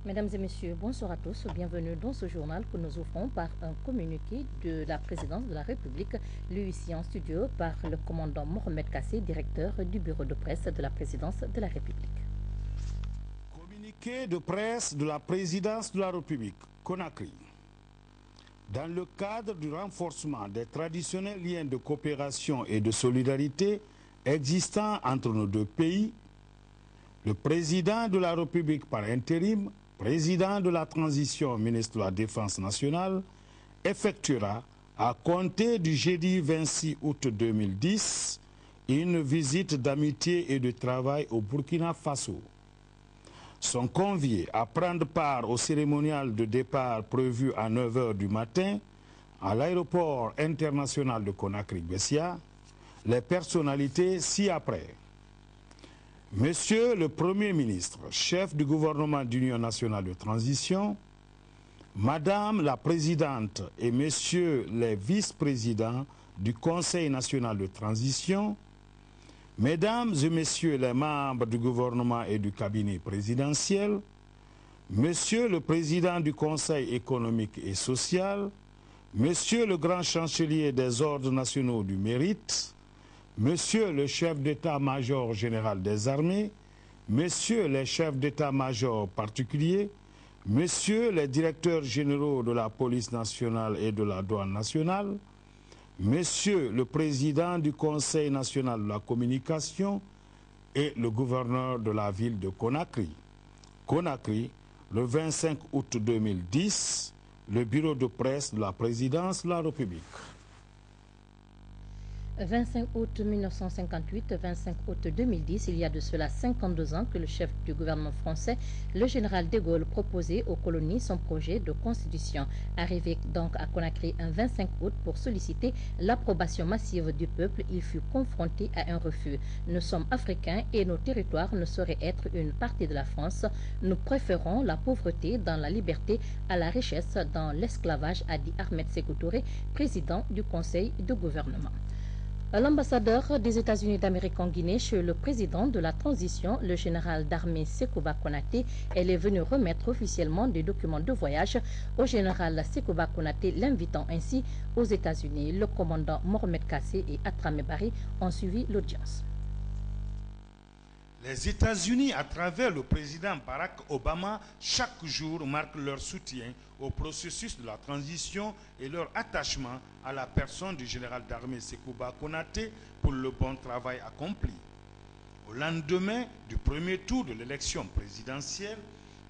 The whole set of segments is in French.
Mesdames et messieurs, bonsoir à tous. Bienvenue dans ce journal que nous ouvrons par un communiqué de la présidence de la République, lu ici en studio par le commandant Mohamed Kassé, directeur du bureau de presse de la présidence de la République. Communiqué de presse de la présidence de la République, Conakry. Dans le cadre du renforcement des traditionnels liens de coopération et de solidarité existants entre nos deux pays, le président de la République par intérim, président de la transition, ministre de la Défense nationale, effectuera, à compter du jeudi 26 août 2010, une visite d'amitié et de travail au Burkina Faso. Sont conviés à prendre part au cérémonial de départ prévu à 9 h du matin à l'aéroport international de Conakry-Bessia les personnalités ci-après. Monsieur le Premier ministre, chef du gouvernement d'Union nationale de transition, Madame la Présidente et Messieurs les vice-présidents du Conseil national de transition, Mesdames et Messieurs les membres du gouvernement et du cabinet présidentiel, Monsieur le Président du Conseil économique et social, Monsieur le Grand Chancelier des Ordres nationaux du mérite, Monsieur le chef d'état-major général des armées, Messieurs les chefs d'état-major particuliers, Messieurs les directeurs généraux de la police nationale et de la douane nationale, Monsieur le président du Conseil national de la communication et le gouverneur de la ville de Conakry. Conakry, le 25 août 2010, le bureau de presse de la présidence de la République. 25 août 1958, 25 août 2010, il y a de cela 52 ans que le chef du gouvernement français, le général de Gaulle, proposait aux colonies son projet de constitution. Arrivé donc à Conakry un 25 août pour solliciter l'approbation massive du peuple, il fut confronté à un refus. Nous sommes africains et nos territoires ne sauraient être une partie de la France. Nous préférons la pauvreté dans la liberté à la richesse dans l'esclavage, a dit Ahmed Sékou Touré, président du conseil de gouvernement. L'ambassadeur des États-Unis d'Amérique en Guinée chez le président de la transition, le général d'armée Sekouba Konaté, elle est venue remettre officiellement des documents de voyage au général Sekouba Konaté, l'invitant ainsi aux États-Unis. Le commandant Mohamed Kassé et Atramé Bari ont suivi l'audience. Les États-Unis, à travers le président Barack Obama, chaque jour marquent leur soutien au processus de la transition et leur attachement à la personne du général d'armée Sekouba Konaté pour le bon travail accompli. Au lendemain du premier tour de l'élection présidentielle,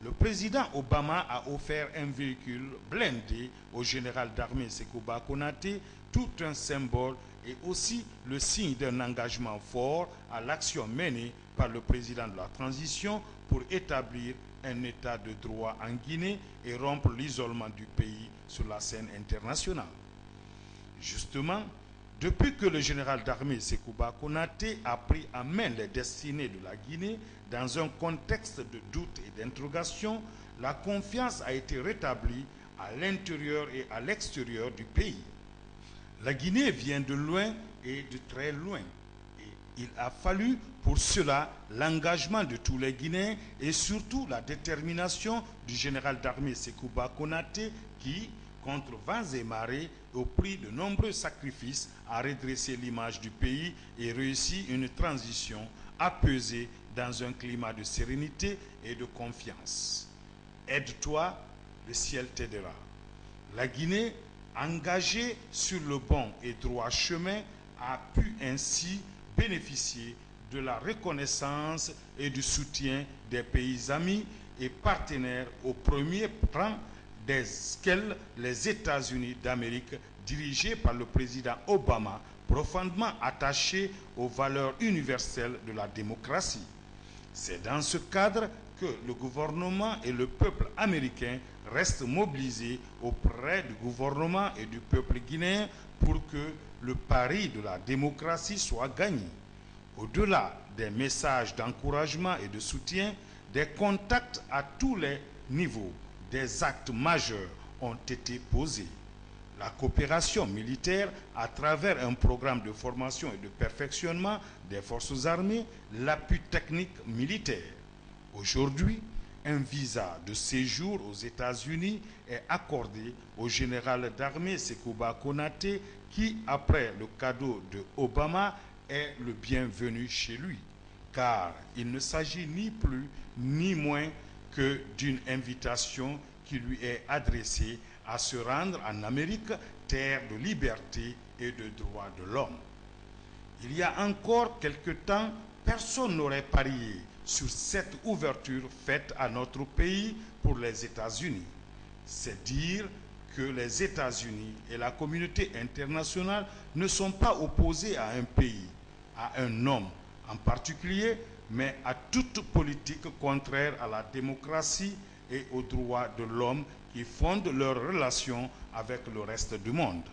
le président Obama a offert un véhicule blindé au général d'armée Sekouba Konaté, tout un symbole et aussi le signe d'un engagement fort à l'action menée par le président de la transition pour établir un état de droit en Guinée et rompre l'isolement du pays sur la scène internationale. Justement, depuis que le général d'armée Sekouba Konaté a pris en main les destinées de la Guinée dans un contexte de doute et d'interrogation, la confiance a été rétablie à l'intérieur et à l'extérieur du pays. La Guinée vient de loin et de très loin. Et il a fallu pour cela l'engagement de tous les Guinéens et surtout la détermination du général d'armée Sekouba Konaté qui, contre vents et marées, au prix de nombreux sacrifices, a redressé l'image du pays et réussi une transition apaisée dans un climat de sérénité et de confiance. Aide-toi, le ciel t'aidera. La Guinée, engagée sur le bon et droit chemin, a pu ainsi bénéficier de la reconnaissance et du soutien des pays amis et partenaires au premier rang desquels les États-Unis d'Amérique, dirigés par le président Obama, profondément attachés aux valeurs universelles de la démocratie. C'est dans ce cadre que le gouvernement et le peuple américain restent mobilisés auprès du gouvernement et du peuple guinéen pour que le pari de la démocratie soit gagné. Au-delà des messages d'encouragement et de soutien, des contacts à tous les niveaux, des actes majeurs ont été posés. La coopération militaire à travers un programme de formation et de perfectionnement des forces armées, l'appui technique militaire. Aujourd'hui, Un visa de séjour aux États-Unis est accordé au général d'armée Sekouba Konaté qui, après le cadeau de Obama, est le bienvenu chez lui. Car il ne s'agit ni plus ni moins que d'une invitation qui lui est adressée à se rendre en Amérique, terre de liberté et de droits de l'homme. Il y a encore quelque temps, personne n'aurait parié sur cette ouverture faite à notre pays pour les États-Unis. C'est dire que les États-Unis et la communauté internationale ne sont pas opposés à un pays, à un homme en particulier, mais à toute politique contraire à la démocratie et aux droits de l'homme qui fondent leurs relations avec le reste du monde.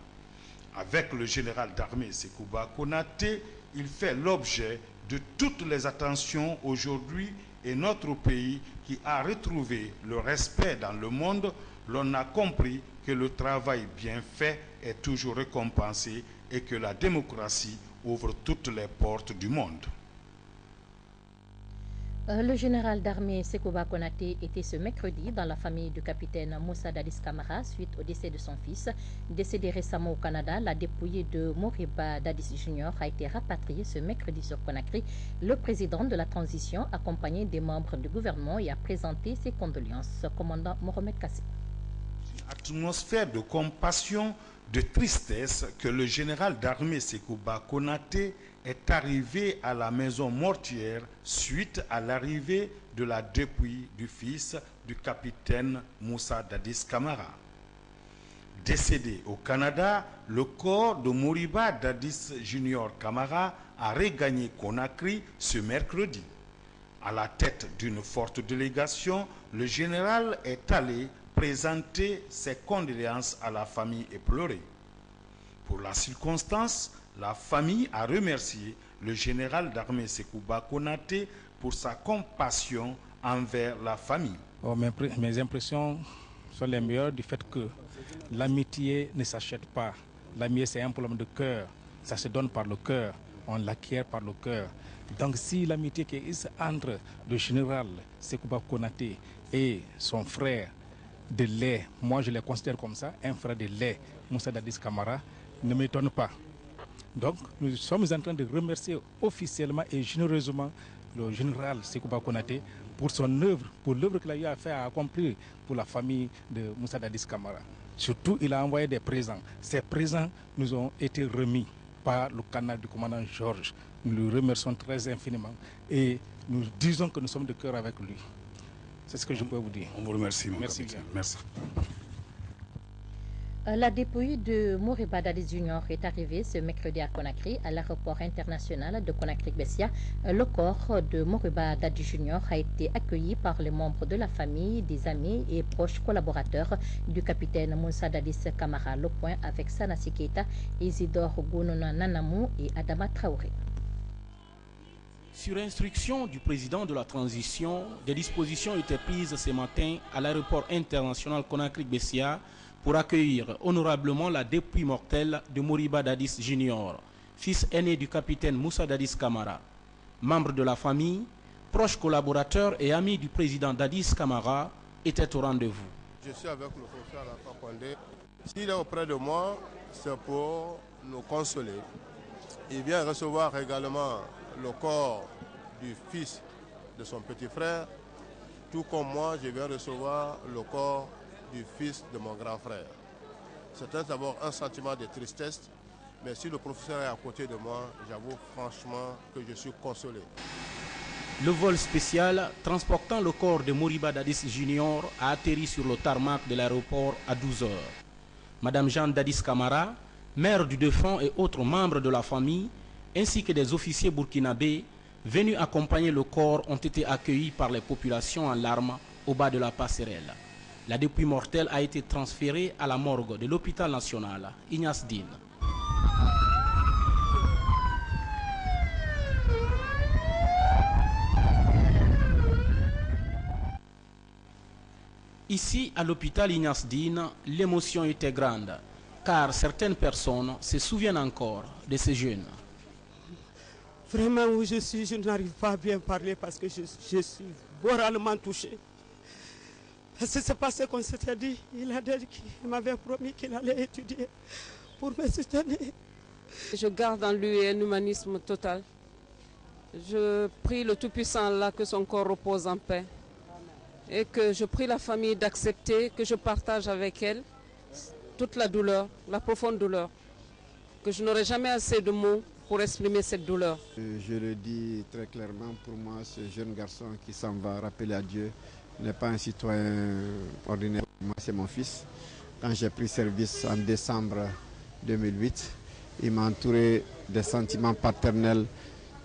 Avec le général d'armée Sekouba Konaté, il fait l'objet de toutes les attentions aujourd'hui et notre pays qui a retrouvé le respect dans le monde, l'on a compris que le travail bien fait est toujours récompensé et que la démocratie ouvre toutes les portes du monde. Le général d'armée Sekouba Konaté était ce mercredi dans la famille du capitaine Moussa Dadis Camara suite au décès de son fils. Décédé récemment au Canada, la dépouille de Moriba Dadis Jr. a été rapatriée ce mercredi sur Conakry. Le président de la transition, accompagné des membres du gouvernement, y a présenté ses condoléances. Commandant Mohamed Kassé. Une atmosphère de compassion, de tristesse que le général d'armée Sekouba Konaté est arrivé à la maison mortuaire suite à l'arrivée de la dépouille du fils du capitaine Moussa Dadis Camara. Décédé au Canada, le corps de Moriba Dadis Junior Camara a regagné Conakry ce mercredi. À la tête d'une forte délégation, le général est allé présenter ses condoléances à la famille éplorée. Pour la circonstance, la famille a remercié le général d'armée Sekouba Konaté pour sa compassion envers la famille. Mes impressions sont les meilleures du fait que l'amitié ne s'achète pas. L'amitié, c'est un problème de cœur. Ça se donne par le cœur. On l'acquiert par le cœur. Donc si l'amitié qui existe entre le général Sekouba Konaté et son frère de lait, moi je les considère comme ça, un frère de lait, Moussa Dadis Camara, ne m'étonne pas. Donc nous sommes en train de remercier officiellement et généreusement le général Sekouba Konaté pour son œuvre, pour l'œuvre qu'il a eu à faire, à accomplir pour la famille de Moussa Dadis Camara. Surtout, il a envoyé des présents. Ces présents nous ont été remis par le canal du commandant Georges. Nous le remercions très infiniment et nous disons que nous sommes de cœur avec lui. C'est ce que je peux vous dire. On vous remercie, mon Merci capitaine. bien. Merci. La dépouille de Moriba Dadis Jr. est arrivée ce mercredi à Conakry, à l'aéroport international de Conakry-Bessia. Le corps de Moriba Dadis Jr. a été accueilli par les membres de la famille, des amis et proches collaborateurs du capitaine Moussa Dadis Camara. Le point avec Sanassi Keita, Isidore Gounona Nanamou et Adama Traoré. Sur instruction du président de la transition, des dispositions étaient prises ce matin à l'aéroport international Conakry-Bessia pour accueillir honorablement la dépouille mortelle de Moriba Dadis Jr., fils aîné du capitaine Moussa Dadis Camara. Membre de la famille, proches collaborateurs et amis du président Dadis Camara étaient au rendez-vous. Je suis avec le professeur Alpha Condé. S'il est auprès de moi, c'est pour nous consoler. Il vient recevoir également le corps du fils de son petit frère, tout comme moi, je viens recevoir le corps du fils de mon grand frère. C'est d'abord un sentiment de tristesse, mais si le professeur est à côté de moi, j'avoue franchement que je suis consolé. Le vol spécial transportant le corps de Moriba Dadis Jr. a atterri sur le tarmac de l'aéroport à 12 h. Madame Jeanne Dadis Camara, mère du défunt et autres membres de la famille, ainsi que des officiers burkinabés venus accompagner le corps ont été accueillis par les populations en larmes au bas de la passerelle. La dépouille mortelle a été transférée à la morgue de l'hôpital national Ignace Dine. Ici, à l'hôpital Ignace Dine, l'émotion était grande, car certaines personnes se souviennent encore de ces jeunes. Vraiment où je suis, je n'arrive pas à bien parler parce que je suis moralement touché. C'est pas ce qu'on s'était dit. Il m'avait promis qu'il allait étudier pour me soutenir. Je garde en lui un humanisme total. Je prie le Tout-Puissant Allah que son corps repose en paix. Et que je prie la famille d'accepter que je partage avec elle toute la douleur, la profonde douleur. Que je n'aurai jamais assez de mots pour exprimer cette douleur. Je le dis très clairement, pour moi, ce jeune garçon qui s'en va rappeler à Dieu n'est pas un citoyen ordinaire. Moi, c'est mon fils. Quand j'ai pris service en décembre 2008, il m'a entouré des sentiments paternels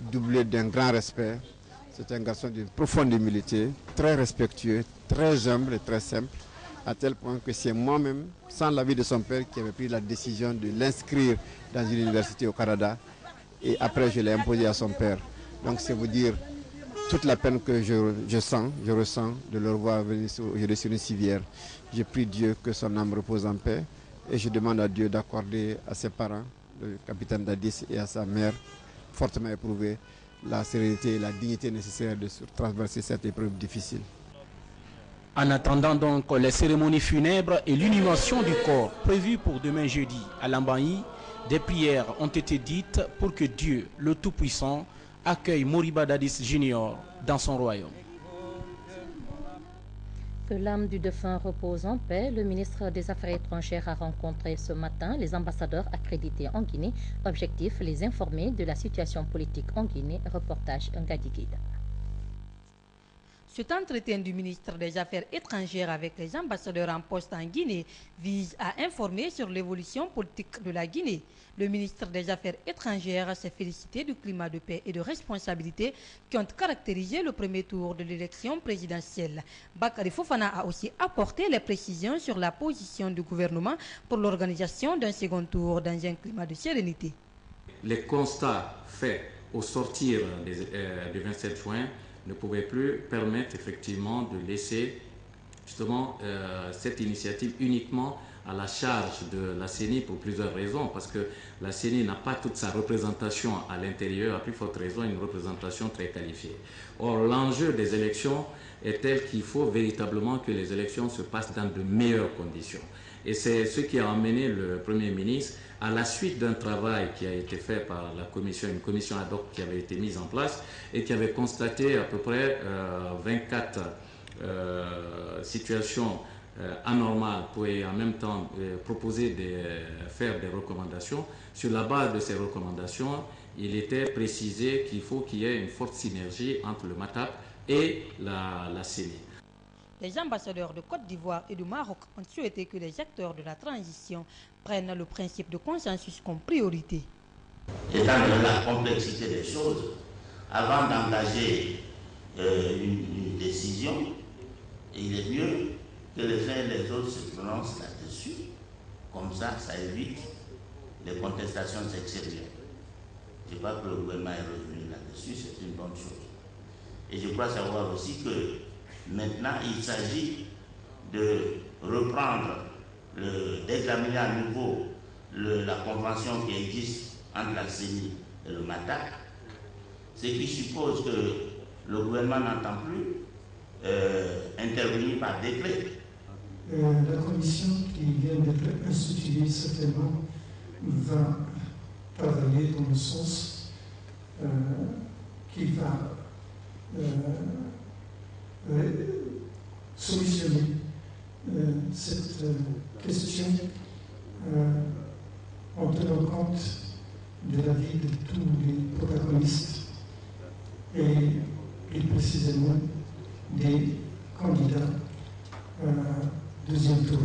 doublés d'un grand respect. C'est un garçon d'une profonde humilité, très respectueux, très humble et très simple, à tel point que c'est moi-même, sans l'avis de son père, qui avait pris la décision de l'inscrire dans une université au Canada. Et après, je l'ai imposé à son père. Donc, c'est vous dire toute la peine que je ressens de le revoir venir aujourd'hui sur une civière. Je prie Dieu que son âme repose en paix et je demande à Dieu d'accorder à ses parents, le capitaine Dadis, et à sa mère, fortement éprouvée, la sérénité et la dignité nécessaires de traverser cette épreuve difficile. En attendant donc les cérémonies funèbres et l'inhumation du corps prévues pour demain jeudi à Lambaye, des prières ont été dites pour que Dieu, le Tout-Puissant, accueille Moriba Dadis Junior dans son royaume. Que l'âme du défunt repose en paix, le ministre des Affaires étrangères a rencontré ce matin les ambassadeurs accrédités en Guinée. Objectif, les informer de la situation politique en Guinée. Reportage Ngadi Guida. Cet entretien du ministre des Affaires étrangères avec les ambassadeurs en poste en Guinée vise à informer sur l'évolution politique de la Guinée. Le ministre des Affaires étrangères s'est félicité du climat de paix et de responsabilité qui ont caractérisé le premier tour de l'élection présidentielle. Bakary Fofana a aussi apporté les précisions sur la position du gouvernement pour l'organisation d'un second tour dans un climat de sérénité. Les constats faits au sortir du 27 juin ne pouvait plus permettre effectivement de laisser justement cette initiative uniquement à la charge de la CENI pour plusieurs raisons, parce que la CENI n'a pas toute sa représentation à l'intérieur, à plus forte raison une représentation très qualifiée. Or, l'enjeu des élections est tel qu'il faut véritablement que les élections se passent dans de meilleures conditions. Et c'est ce qui a amené le Premier ministre, à la suite d'un travail qui a été fait par la commission, une commission ad hoc qui avait été mise en place et qui avait constaté à peu près 24 situations anormales pour en même temps proposer de faire des recommandations. Sur la base de ces recommandations, il était précisé qu'il faut qu'il y ait une forte synergie entre le MATAP et la CENI. Les ambassadeurs de Côte d'Ivoire et du Maroc ont souhaité que les acteurs de la transition prennent le principe de consensus comme priorité. Étant donné la complexité des choses, avant d'engager une décision, il est mieux que les uns et les autres se prononcent là-dessus. Comme ça évite les contestations extérieures. Je crois que le gouvernement est revenu là-dessus, c'est une bonne chose. Et je crois savoir aussi que maintenant, il s'agit de reprendre, d'examiner à nouveau la convention qui existe entre la CENI et le MATAP, ce qui suppose que le gouvernement n'entend plus intervenir par décret. La commission qui vient d'être instituée certainement va travailler dans le sens qui va solutionner cette question en tenant compte de l'avis de tous les protagonistes et plus précisément des candidats deuxième tour.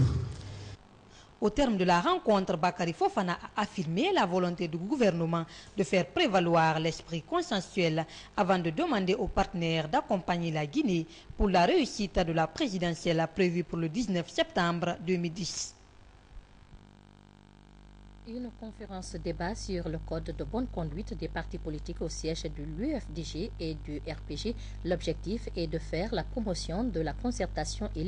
Au terme de la rencontre, Bakary Fofana a affirmé la volonté du gouvernement de faire prévaloir l'esprit consensuel avant de demander aux partenaires d'accompagner la Guinée pour la réussite de la présidentielle prévue pour le 19 septembre 2010. Une conférence débat sur le code de bonne conduite des partis politiques au siège de l'UFDG et du RPG. L'objectif est de faire la promotion de la concertation et